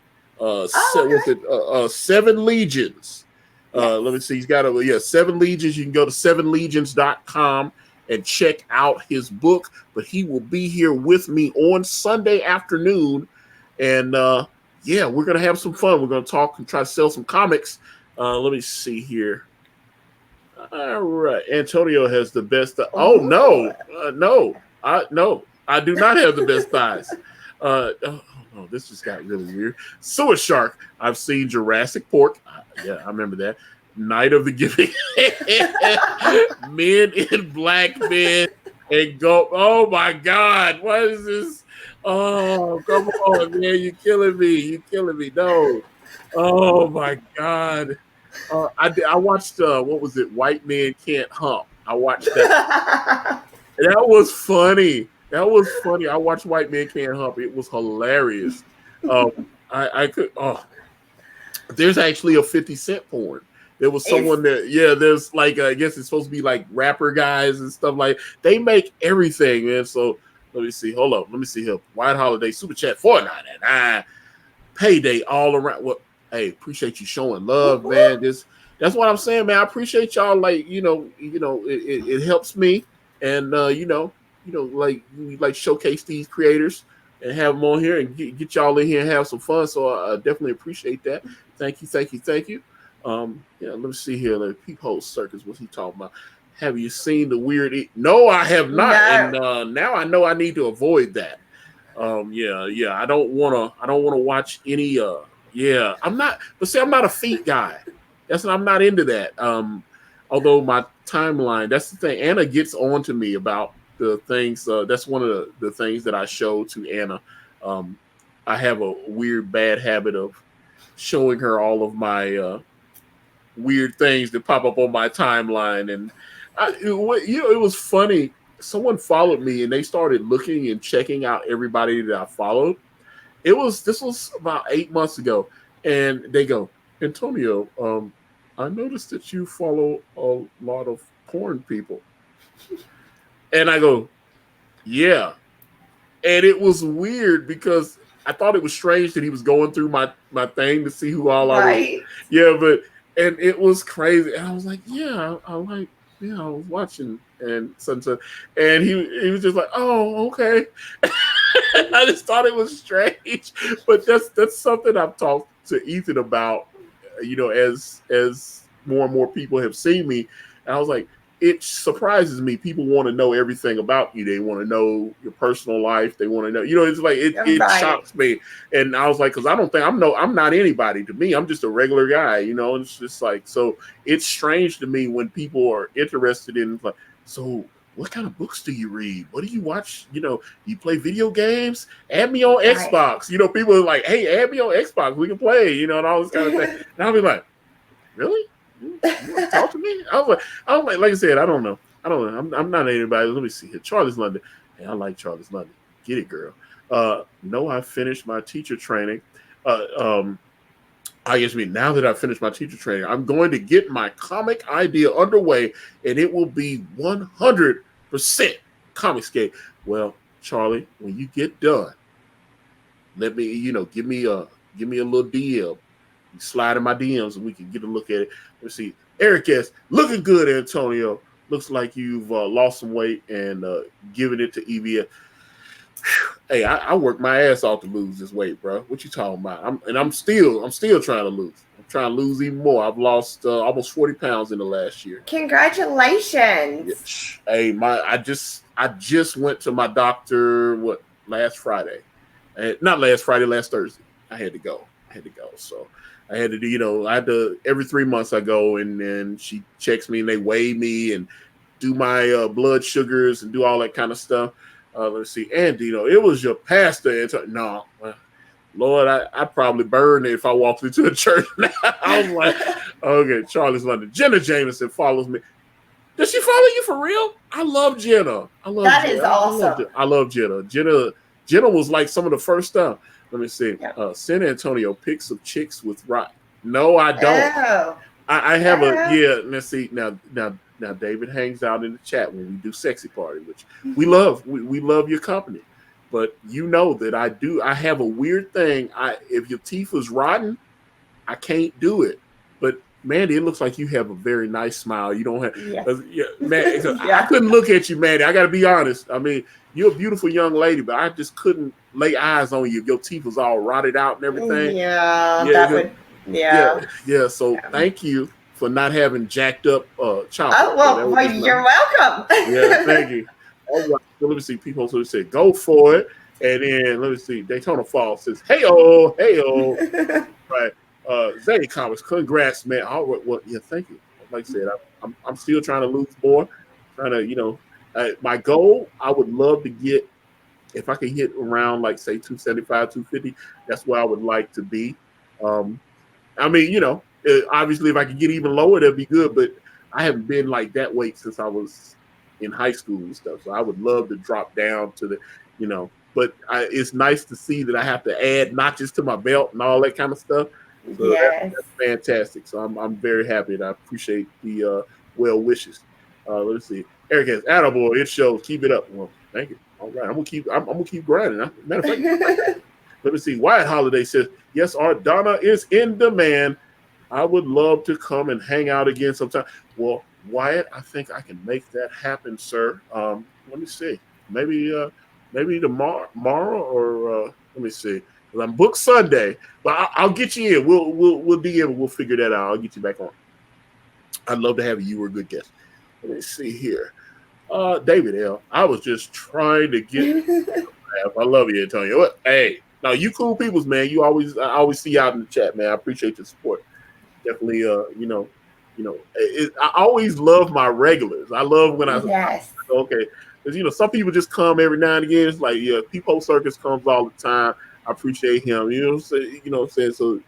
Seven Legions. Let me see. He's got 7 Legions. You can go to 7legions.com and check out his book. But he will be here with me on Sunday afternoon. And we're going to have some fun. We're going to talk and try to sell some comics. Let me see here. All right. Antonio has the best. No, I do not have the best thighs. This just got really weird. Sewer Shark. I've seen Jurassic Pork. I remember that. Night of the Giving. Men in Black Men and go. Oh my God. What is this? Oh, come on, man. You're killing me. No. Oh my God. I watched what was it? White Men Can't Hump. I watched that. That was funny. I watched White Men Can't Hump. It was hilarious. I could. There's actually a 50 Cent porn. There was someone there's like I guess it's supposed to be like rapper guys and stuff like they make everything, man. So let me see. Hold up. Let me see here. White Holiday Super Chat $4.99. Payday all around. Well, hey, appreciate you showing love, man. That's what I'm saying, man. I appreciate y'all. Like it helps me, and like showcase these creators and have them on here and get y'all in here and have some fun. So I definitely appreciate that. Thank you. Let me see here. Like Peephole Circus. What's he talking about? Have you seen the weird? No, I have not. No. And now I know I need to avoid that. I don't want to watch any. I'm not. But see, I'm not a feet guy. I'm not into that. Although my timeline. That's the thing. Anna gets on to me about the things. That's one of the things that I show to Anna. I have a weird bad habit of showing her all of my weird things that pop up on my timeline, and it was funny. Someone followed me and they started looking and checking out everybody that I followed. This was about 8 months ago, and they go, Antonio, I noticed that you follow a lot of porn people. And I go, yeah. And it was weird because I thought it was strange that he was going through my thing to see who all I was. Yeah, and it was crazy. And I was like, I was watching and such. And he was just like, oh, okay. I just thought it was strange. But that's something I've talked to Ethan about, as more and more people have seen me. And I was like, it surprises me. People want to know everything about you. They want to know your personal life. They want to know, it's like it Right. shocks me. And I was like, because I don't think I'm not anybody. To me, I'm just a regular guy, and it's just like, so it's strange to me when people are interested in, like, so what kind of books do you read? What do you watch? You play video games? Add me on Right. Xbox. People are like, hey, add me on Xbox. We can play, and all this kind of thing. And I'll be like, really? You want to talk to me? I was like I said, I don't know. I'm not anybody. Let me see here. Charlie's London. Hey, I like Charlie's London. Get it, girl. No, I finished my teacher training. I guess now that I've finished my teacher training, I'm going to get my comic idea underway, and it will be 100% Comicscape. Well, Charlie, when you get done, let me, give me a little DM. You slide in my DMs, and we can get a look at it. Let's see. Eric S. Looking good, Antonio. Looks like you've lost some weight and given it to EVS. Hey, I worked my ass off to lose this weight, bro. What you talking about? I'm still trying to lose. I'm trying to lose even more. I've lost almost 40 pounds in the last year. Congratulations. Yeah. Hey, I just went to my doctor last Friday. Not last Friday, last Thursday. I had to go. So I had to do, every 3 months I go, and then she checks me and they weigh me and do my blood sugars and do all that kind of stuff. Let's see. And, it was your pastor. No, Lord, I'd probably burn it if I walked into a church now. I was like, okay, Charlie's London. Jenna Jameson follows me. Does she follow you for real? I love Jenna. That is awesome. I love Jenna. Jenna was like some of the first stuff. Let me see. Yeah. San Antonio pics of chicks with rock. No, I don't. Oh. I have let's see. Now David hangs out in the chat when we do Sexy Party, which we love. We love your company. But that I have a weird thing. If your teeth was rotten, I can't do it. But Mandy, it looks like you have a very nice smile. You don't have, man. I couldn't look at you, Mandy. I got to be honest. I mean, you're a beautiful young lady, but I just couldn't lay eyes on you. Your teeth was all rotted out and everything. So thank you for not having jacked up chocolate. Oh, well, you're welcome. Yeah, thank you. All right, so let me see. People also say, go for it. And then, let me see. Daytona Falls says, hey-oh. Right. Zay Comics, congrats, man. All right, well, yeah, thank you. Like I said, I'm still trying to lose more. Trying to, my goal, I would love to get, if I could hit around, like, say, 275, 250, that's where I would like to be. I mean, obviously, if I could get even lower, that'd be good. But I haven't been like that weight since I was in high school and stuff. So I would love to drop down to the, but it's nice to see that I have to add notches to my belt and all that kind of stuff. So that's fantastic. So I'm very happy, and I appreciate the well wishes. Let's see. Eric has attaboy. It shows. Keep it up. Well, thank you. All right, I'm gonna keep grinding. Matter of fact, let me see. Wyatt Holiday says, yes, our Donna is in demand. I would love to come and hang out again sometime. Well, Wyatt, I think I can make that happen, sir. Let me see. Maybe tomorrow or let me see. I'm booked Sunday, but I'll get you in. We'll DM. We'll figure that out. I'll get you back on. I'd love to have you. You were a good guest. Let me see here. David L. I was just trying to get. I love you, Antonio. Hey, no, you cool peoples, man. I always see you out in the chat, man. I appreciate your support. Definitely, I always love my regulars. I love when okay, because some people just come every now and again. It's like Peephole Circus comes all the time. I appreciate him. You know what I'm saying? So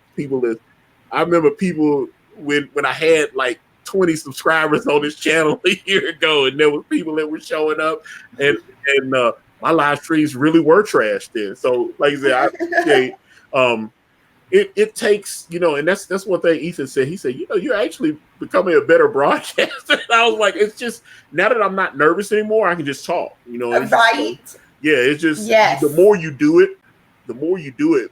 I remember people when I had like 20 subscribers on this channel a year ago, and there were people that were showing up, and my live streams really were trash then. So like I said, I appreciate it takes, and that's one thing Ethan said. He said, you're actually becoming a better broadcaster. And I was like, it's just now that I'm not nervous anymore, I can just talk. Right? It's just the more you do it,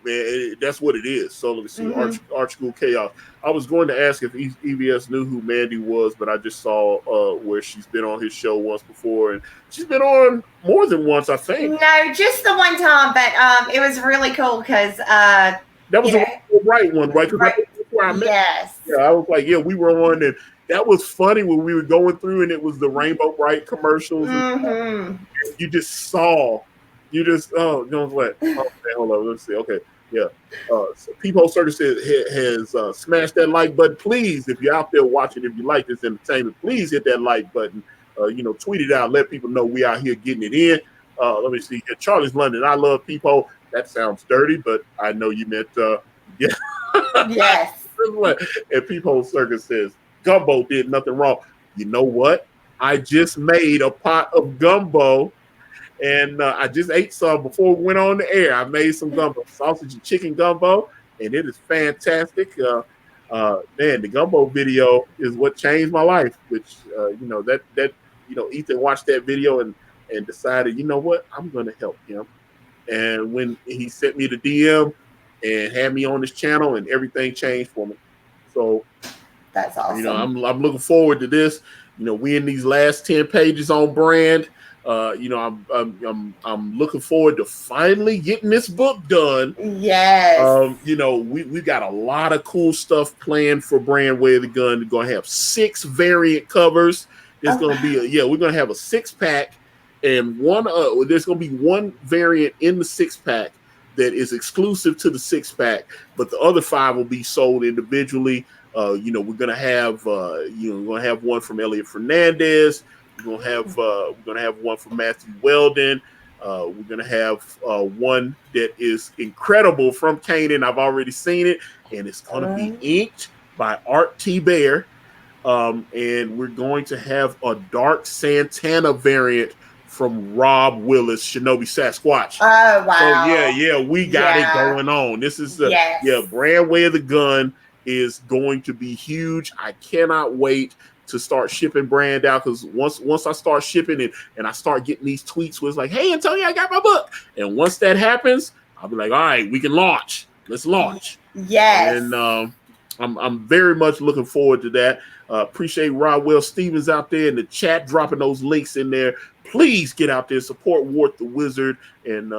man. That's what it is. So let me see. Arch School Chaos. I was going to ask if EVS knew who Mandy was, but I just saw where she's been on his show once before, and she's been on more than once, I think. No, just the one time, but it was really cool because that was the right one, right? Because that's where I met. Yes. Yeah, I was like, we were on, and that was funny when we were going through and it was the Rainbow Bright commercials. Mm-hmm. You just saw, oh, you know what? Oh, man, hold on, let's see. Okay, yeah. So Peephole Circus has smashed that like button. Please, if you're out there watching, if you like this entertainment, please hit that like button. Tweet it out, let people know we out here getting it in. Let me see here. Charlie's London. I love Peephole. That sounds dirty, but I know you meant yeah. Yes. And Peephole Circus says Gumbo did nothing wrong. You know what? I just made a pot of gumbo, and I just ate some before we went on the air. I made some gumbo, sausage and chicken gumbo, and it is fantastic. Man, the gumbo video is what changed my life. Which Ethan watched that video and decided, you know what, I'm going to help him. And when he sent me the DM and had me on his channel, and everything changed for me. So that's awesome. I'm looking forward to this. We in these last 10 pages on brand. I'm looking forward to finally getting this book done. Yes. We got a lot of cool stuff planned for Brand Way of the Gun. We're gonna have 6 variant covers. There's gonna be we're gonna have a 6-pack, and there's gonna be one variant in the 6-pack that is exclusive to the 6-pack, but the other 5 will be sold individually. We're gonna have one from Elliot Fernandez. We're gonna have one from Matthew Weldon. We're gonna have one that is incredible from Kanan. I've already seen it, and it's gonna be inked by Art T. Bear. And we're going to have a Dark Santana variant from Rob Willis, Shinobi Sasquatch. Oh, wow. So we got it going on. This is Brand Way of the Gun is going to be huge. I cannot wait to start shipping brand out, because once I start shipping and I start getting these tweets where it's like, hey, Antonio, I got my book. And once that happens, I'll be like, all right, we can launch. Let's launch. Yes. And I'm very much looking forward to that. Appreciate Rodwell Stevens out there in the chat dropping those links in there. Please get out there, support Wart the Wizard. And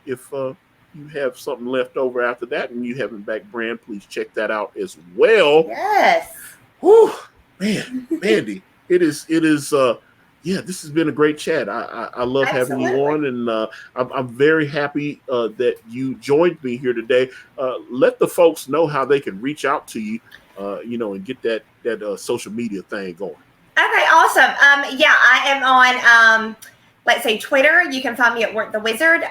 if you have something left over after that and you haven't backed brand, please check that out as well. Yes. Whew. Man, Mandy, it is. This has been a great chat. I love having you on, and I'm very happy that you joined me here today. Let the folks know how they can reach out to you, and get that social media thing going. Okay, awesome. I am on, let's say, Twitter. You can find me at Wart the Wizard.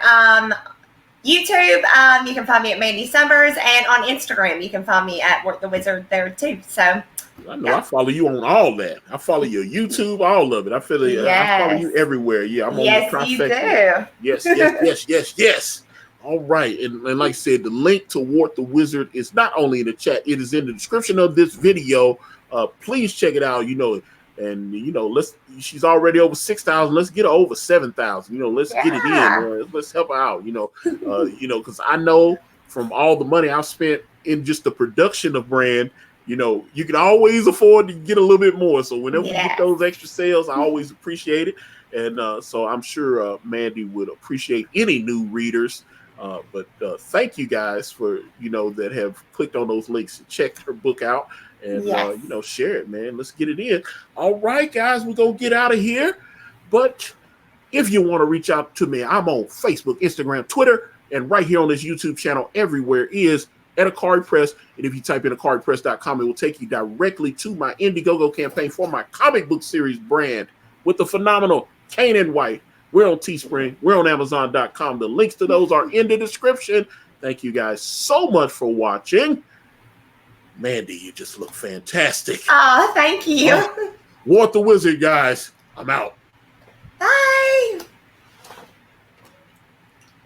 YouTube, you can find me at Mandy Summers, and on Instagram, you can find me at Wart the Wizard there too. So. I know I follow you on all that. I follow your YouTube, all of it. I follow you everywhere. Yeah, I'm on the trifecta. Yes. All right. And like I said, the link to Wart the Wizard is not only in the chat, it is in the description of this video. Please check it out, and she's already over 6,000. Let's get her over 7,000. Let's get it in. Let's help her out, because I know from all the money I've spent in just the production of brand, you can always afford to get a little bit more. So whenever we get those extra sales, I always appreciate it. And so I'm sure Mandy would appreciate any new readers. But thank you guys for, that have clicked on those links and checked her book out and, share it, man. Let's get it in. All right, guys, we're going to get out of here. But if you want to reach out to me, I'm on Facebook, Instagram, Twitter, and right here on this YouTube channel, everywhere is at Akari Press. And if you type in akaripress.com, it will take you directly to my Indiegogo campaign for my comic book series brand with the phenomenal Kanan White. We're on Teespring. We're on Amazon.com. The links to those are in the description. Thank you guys so much for watching. Mandy, you just look fantastic. Oh, thank you. Wart the Wizard, guys. I'm out.